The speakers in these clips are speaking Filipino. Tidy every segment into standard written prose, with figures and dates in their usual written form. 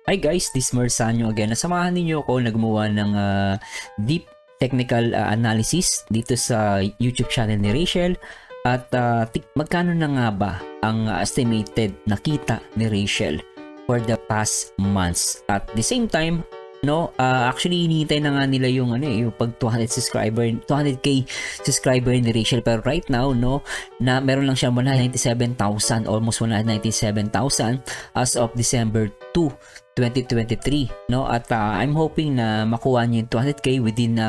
Hi guys, this is Mersanyo again. Nasamahan ninyo ako na gumawa ng deep technical analysis dito sa YouTube channel ni Rachel. At magkano na nga ba ang estimated na kita ni Rachel for the past months? At the same time, actually hinihintay na nga nila yung yung pag 200k subscriber ni Rachel, pero right now na meron lang siya 197,000, almost 197,000 as of December 2, 2023, at I'm hoping na makuha niya yung 200k within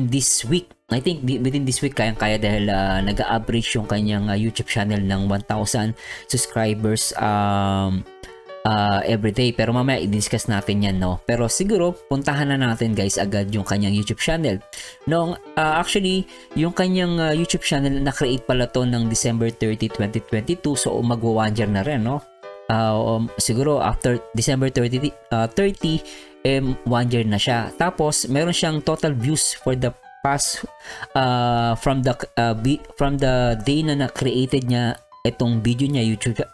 this week. I think within this week kaya dahil nag-average yung kanyang YouTube channel ng 1,000 subscribers every day. Pero mamaya i-discuss natin yan, pero siguro puntahan na natin guys agad yung kanyang YouTube channel. Actually yung kanyang YouTube channel na create pala to ng December 30, 2022, so magwa 1 year na rin, siguro after December 30 1 year na siya. Tapos meron siyang total views for the past from the day na created niya itong video niya,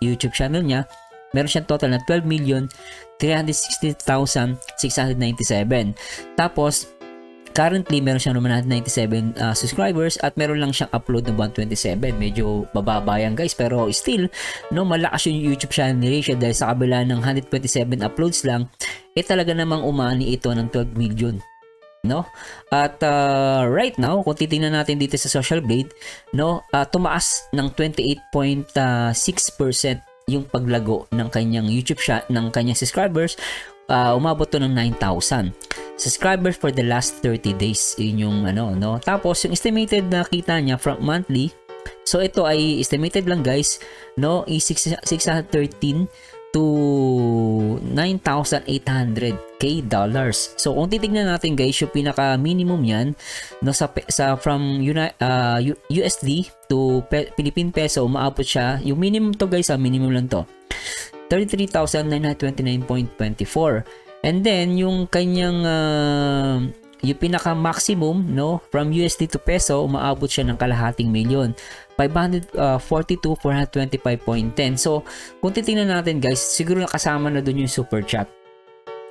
YouTube channel niya. Meron siyang total na 12,360,697. Tapos currently meron siyang 197 subscribers at meron lang siyang upload na 127. Medyo bababa yan guys, pero still malakas yung YouTube channel ni Rachel dahil sa kabila ng 127 uploads lang, talaga namang umani ito ng 12 million. At right now kung titingnan natin dito sa Social Blade, tumaas ng 28.6% yung paglago ng kanyang YouTube ng kanyang subscribers. Umabot to ng 9,000 subscribers for the last 30 days. Yun yung tapos yung estimated na kita niya from monthly, so ito ay estimated lang guys, is 613 to 9,800k dollars. So kung titingnan natin guys, yung pinaka minimum yan from USD to Philippine peso, umaabot siya, yung minimum to guys, minimum lang to 33,929.24. and then yung kanyang yung pinaka maximum from USD to peso, umaabot siya ng kalahating milyon, 542,425.10. so kung titingnan natin guys, siguro nakasama na dun yung super chat.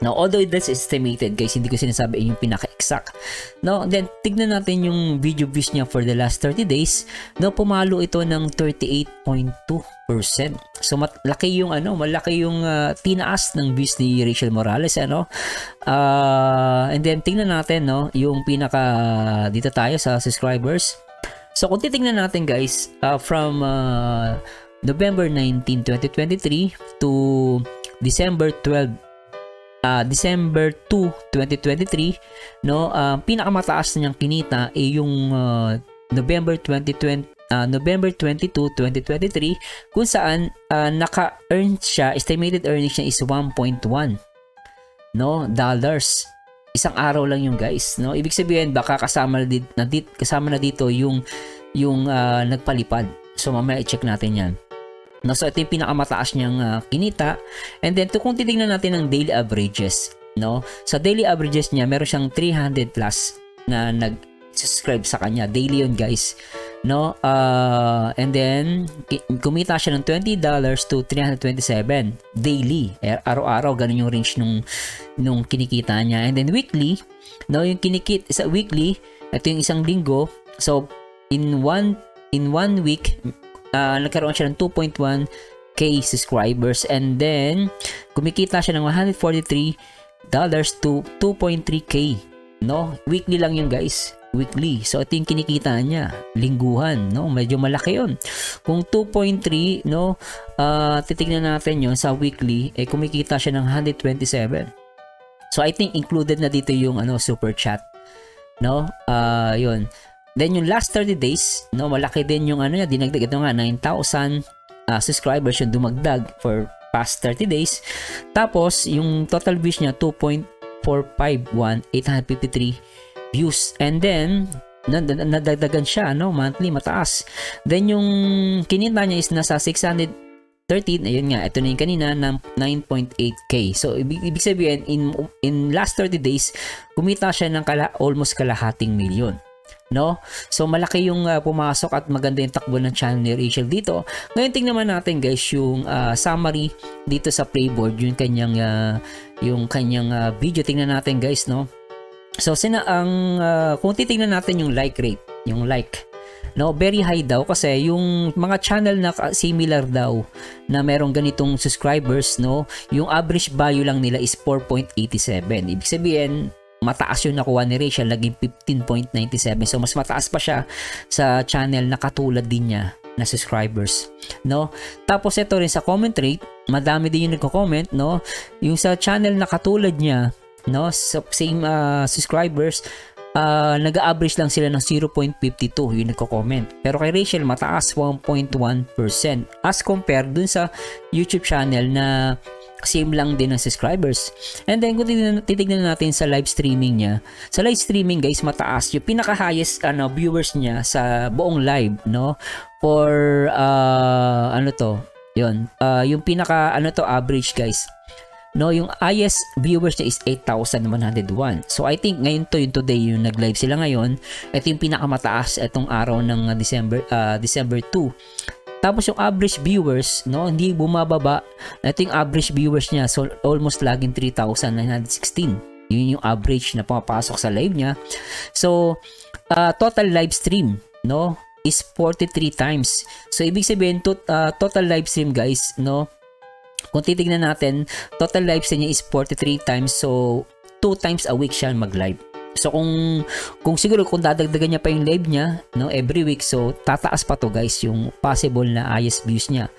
Now, although that's estimated guys, hindi ko sinasabi yung pinaka-exact. Then tignan natin yung video views niya for the last 30 days. Pumalo ito ng 38.2%. So malaki yung tinaas ng views ni Rachel Morales, and then tingnan natin yung pinaka dito tayo sa subscribers. So kung titingnan natin guys, from November 19, 2023 to December 2, 2023, pinakamataas na niyang kinita ay yung November 22, 2023, kung saan naka-earn siya, estimated earnings niya is 1.1 dollars. Isang araw lang yung guys, ibig sabihin baka kasama na dito yung nagpalipad. So mamaya i-check natin yan. So ito yung pinakamataas niyang kinita. And then kung titingnan natin ng daily averages, sa daily averages niya meron siyang 300 plus na nag-subscribe sa kanya daily yun guys, and then kumita siya ng $20 to 327 daily, araw-araw. Ganun yung range nung kinikita niya. And then weekly, yung kinikita sa weekly, ito yung isang linggo. So in one week, nagkaroon siya ng 2.1k subscribers, and then kumikita siya ng $143 to 2.3k. Weekly lang yun guys, weekly. So ito yung kinikita niya lingguhan, medyo malaki yun. Kung 2.3, titignan natin yun sa weekly, kumikita siya ng 127. So I think included na dito yung super chat, yun. Then yung last 30 days, malaki din yung niya, dinagdag. Ito nga 9,000 subscribers yung dumagdag for past 30 days. Tapos yung total views niya 2.451,853 views. And then nadagdagan siya, monthly, mataas. Then yung kinita niya is nasa 613. Ayun nga, ito na yung kanina na 9.8k. So ibig sabihin in last 30 days kumita siya ng almost kalahating milyon. no? So malaki yung pumasok at maganda yung takbo ng channel ni Rachel dito. Ngayon tingnan naman natin guys yung summary dito sa Playboard, yung kanyang video. Tingnan natin guys, no? So kung titingnan natin yung like rate, yung like, no, very high daw kasi yung mga channel na similar daw na merong ganitong subscribers, no, yung average value lang nila is 4.87. Ibig sabihin mataas yung nakuha ni Rachel, naging 15.97. So mas mataas pa siya sa channel na katulad din niya na subscribers, no? Tapos ito rin sa comment rate, madami din yung nagko-comment, no? Yung sa channel na katulad niya, no, same subscribers, nag-average lang sila ng 0.52 yung nagko-comment. Pero kay Rachel mataas, 1.1% as compared dun sa YouTube channel na same lang din ng subscribers. And then kung titignan natin sa live streaming niya, sa live streaming guys, mataas yung pinaka highest viewers niya sa buong live, no, for yung pinaka average guys, no, yung highest viewers niya is 8,101. So I think ngayon yung today yung nag-live sila ngayon. Ito yung pinakamataas itong araw ng December 2. Tapos yung average viewers, no, hindi bumababa. Ito yung average viewers niya. So almost laging 3,916. Yun yung average na pumapasok sa live niya. So total live stream, no, is 43 times. So ibig sabihin total live stream guys, no, kung titignan natin, total live stream niya is 43 times. So 2 times a week siya mag-live. So kung siguro kung dadagdagan niya pa yung live niya, no, every week, so tataas pa to guys yung possible na highest views niya,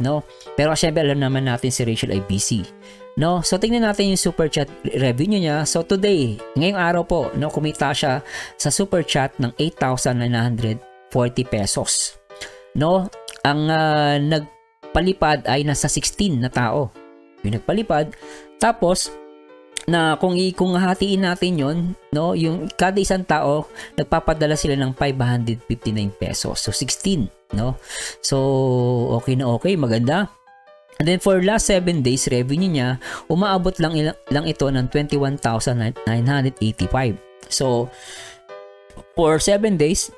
no. Pero syempre alam naman natin si Rachel ay busy, no. So tingnan natin yung super chat revenue niya. So today, ngayong araw po, no, kumita siya sa super chat ng 8,940 pesos, no. Ang nagpalipad ay nasa 16 na tao yung nagpalipad. Tapos na kung hatiin natin yon, no, yung kada isang tao nagpapadala sila ng 559 pesos. So 16, no. So okay na okay, maganda. And then for last 7 days revenue niya, umaabot lang ito ng 21,985. So for 7 days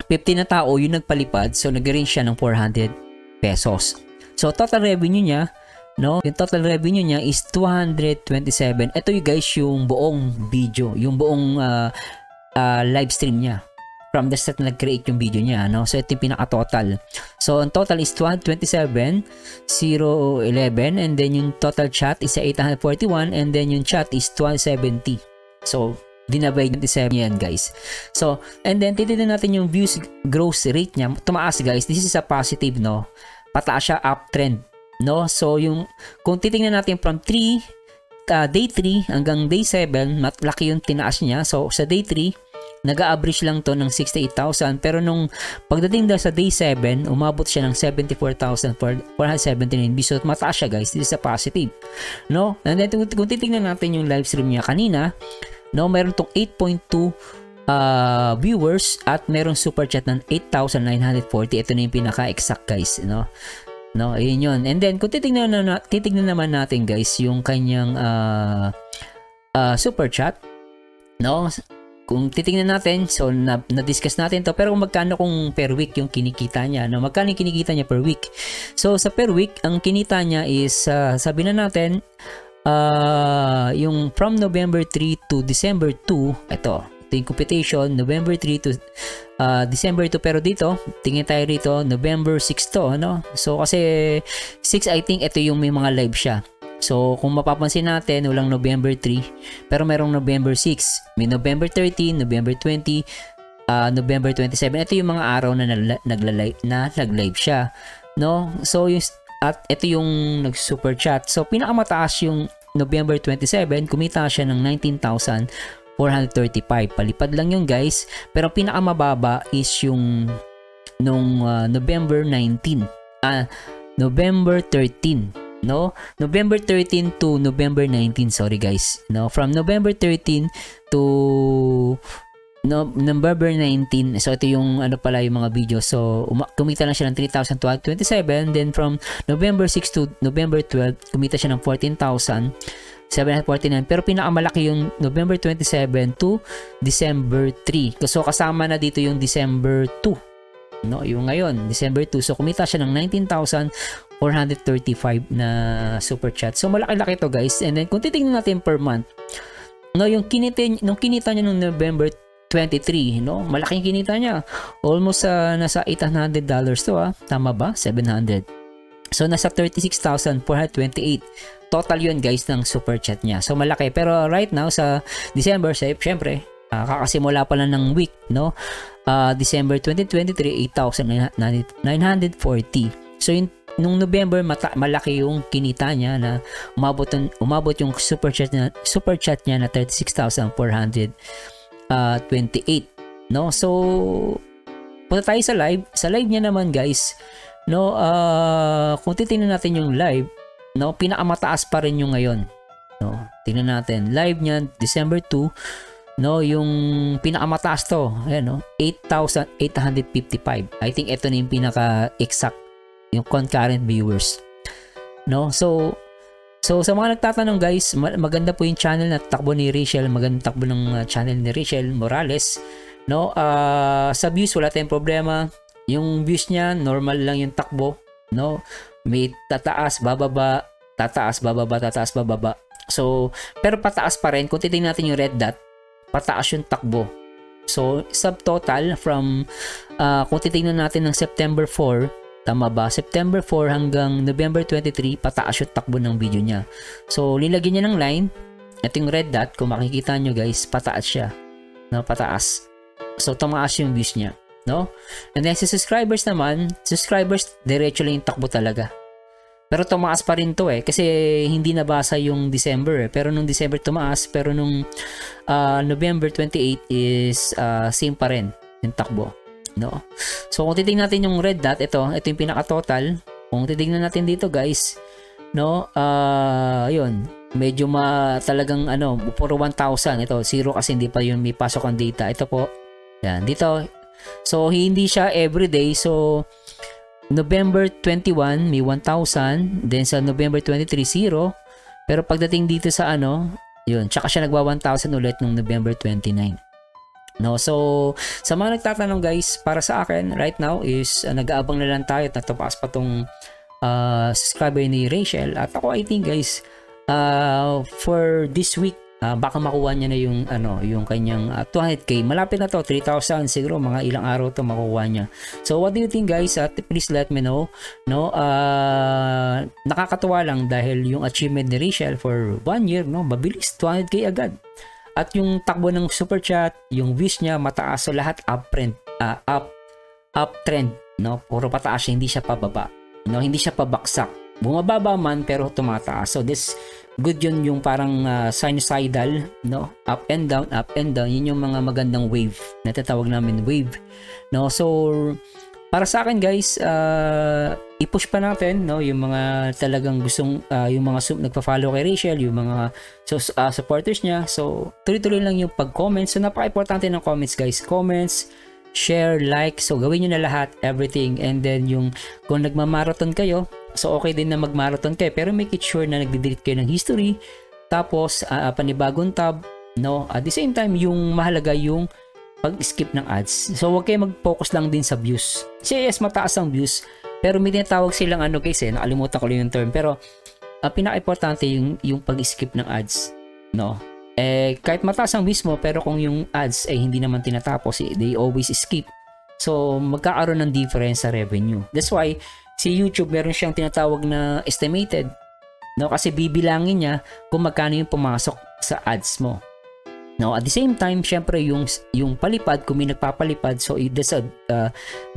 50 na tao yung nagpalipad, so nag-range siya ng 400 pesos. So total revenue niya, no, yung total revenue niya is 227. Ito yung guys yung buong video, yung buong live stream niya from the start na nag-create yung video niya, no. So ito yung pinaka-total. So ang total is 227,011, and then yung total chat is 841, and then yung chat is 270. So dinabay 27 yan guys. So and then titignan natin yung views growth rate niya, tumaas guys. This is a positive, no, pataas siya, uptrend, no. So yung kung titingnan natin from day 3 hanggang day 7, laki yung tinaas niya. So sa day 3 nag-average lang to ng 68,000, pero nung pagdating daw sa day 7 umabot siya ng 74,479 views. So mataas siya guys. This is a positive, no. And then kung titingnan natin yung live stream niya kanina, no, meron tong 8.2 viewers at merong super chat ng 8,940. Ito na yung pinaka-exact guys, no. No, ayun yun. And then kung titignan naman natin guys yung kanyang super chat, no. Kung titingnan natin, so na-discuss natin to, pero magkano kung per week yung kinikita niya, no? Magkano yung kinikita niya per week? So sa per week, ang kinita niya is sabi na natin yung from November 3 to December 2, ito yung computation, November 3 to December 2, pero dito tingin tayo rito November 6 to, no? So kasi 6, I think ito yung may mga live siya. So kung mapapansin natin, walang November 3, pero merong November 6, may November 13, November 20, November 27. Ito yung mga araw na nag-live siya, no? So yung at ito yung nag-super chat. So pinakamataas yung November 27, kumita siya ng 19,435. Palipad lang yung guys, pero pinakamababa is yung nung November 19, November 13, no, November 13 to November 19, sorry guys, no, from November 13 to November 19. So ito yung ano pala yung mga video. So kumita lang siya ng 3,227. Then from November 6 to November 12, kumita siya ng 14,000. 749. Pero pinakamalaki yung November 27 to December 3. So kasama na dito yung December 2. No, yung ngayon, December 2. So kumita siya ng 19,435 na super chat. So malaki-laki to guys. And then kung titingnan natin per month, no, yung kinita niya nung November 23, no? Malaking kinita niya. Almost nasa $800 to, tama ba? 700. So nasa 36,428 total yun guys ng super chat niya. So malaki, pero right now sa December, syempre kakasimula pa lang ng week, no? December 2023, 8,940. So nung November, malaki yung kinita niya na umabot yung super chat niya na 36,428, no? So punta tayo sa live. Sa live niya naman guys, no, kung titingnan natin yung live, no, pinakamataas pa rin yung ngayon, no? Tingnan natin live niya December 2, no, yung pinakamataas to, ayan, no, 8,855. I think ito na yung pinaka-exact yung concurrent viewers, no? So sa mga nagtatanong guys, maganda po yung channel na takbo ni Rachel, maganda takbo ng channel ni Rachel Morales, no? Sa views wala tayong problema. Yung views niya normal lang yung takbo, no? May tataas, bababa, tataas, bababa, tataas, bababa. So, pero pataas pa rin. Kung titingnan natin yung red dot, pataas yung takbo. So, subtotal from, kung titingnan natin ng September 4, tama ba? September 4 hanggang November 23, pataas yung takbo ng video niya. So, lilagyan niya ng line. Ito yung red dot. Kung makikita nyo guys, pataas siya. No, pataas. So, tumaas yung views niya, no? And then sa subscribers naman, diretso lang yung takbo talaga. Pero tumaas pa rin to kasi hindi nabasa yung December pero nung December tumaas, pero nung November 28 is same pa rin yung takbo, no? So kung titingnan natin yung red dot, ito yung pinaka-total. Kung titingnan natin dito guys, no, yun, medyo talagang puro 1,000. Ito, zero kasi hindi pa yung may pasok ang data. Ito po, yan, dito. So, hindi siya everyday. So, November 21, may 1,000. Then, sa November 23, 0. Pero pagdating dito sa yun, tsaka siya nagwa 1,000 ulit nung November 29. No, so, sa mga nagtatanong guys, para sa akin, right now is, nag-aabang na lang tayo at natupaas pa tong subscriber ni Rachel. At ako, I think guys, for this week, baka makuha niya na yung kanyang 200k. Malapit na to, 3,000 siguro, mga ilang araw to makuha niya. So what do you think guys? Please let me know, no? Nakakatuwa lang dahil yung achievement ni Rachel for 1 year, no, mabilis, 200k agad. At yung takbo ng super chat, yung views niya mataas, so lahat uptrend, no? Puro pataas siya, hindi siya pababa, no? Hindi siya pabaksak, bumababa man pero tumataas. So this good yun, yung parang sinusoidal, no? Up and down, yun yung mga magandang wave na tatawag namin wave, no? So para sa akin guys, i-push pa natin, no, yung mga talagang gustong yung mga nagpa-follow kay Rachel, yung mga supporters niya. So tuloy-tuloy lang yung pag-comment. So napaka-importante ng comments guys, comments, share, like. So gawin nyo na lahat, everything. And then yung kung nagma-marathon kayo, so okay din na mag-marathon kayo, pero make it sure na nagde-delete kayo ng history, tapos panibagong tab, no? At the same time, yung mahalaga yung pag-skip ng ads. So huwag kayo mag-focus lang din sa views. Kasi yes, mataas ang views, pero may tinatawag silang guys, nakalimutan ko lang yung term, pero pinaka-importante yung pag-skip ng ads, no? Kahit mataas ang views mo, pero kung yung ads ay hindi naman tinatapos, they always skip. So magkakaroon ng difference sa revenue. That's why si YouTube meron siyang tinatawag na estimated, no? Kasi bibilangin niya kung magkano yung pumasok sa ads mo, no? At the same time, syempre yung palipad, kung may nagpapalipad, so that's a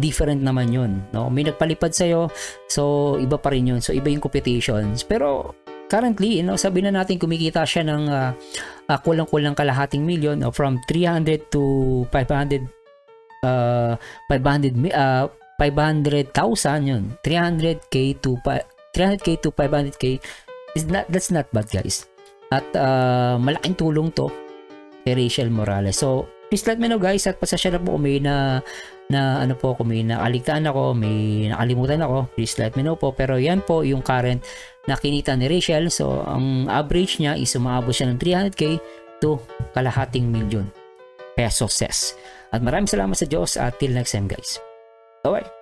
different naman yun, no? May nagpalipad sa'yo, so iba pa rin yun. So iba yung competitions. Pero currently, sabi na natin kumikita siya ng kulang-kulang kalahating milyon, from 300 to 500,000 yun. 300k to 500k that's not bad guys. At malaking tulong to kay Rachel Morales. So please let me know guys, at pasasya na po kung may na ano po, kung may nakaligtaan ako, may nakalimutan ako, please let me know po. Pero yan po yung current na kinita ni Rachel. So ang average niya is umaabot siya ng 300k to kalahating milyon pesos. At maraming salamat sa Diyos at till next time guys. Bye.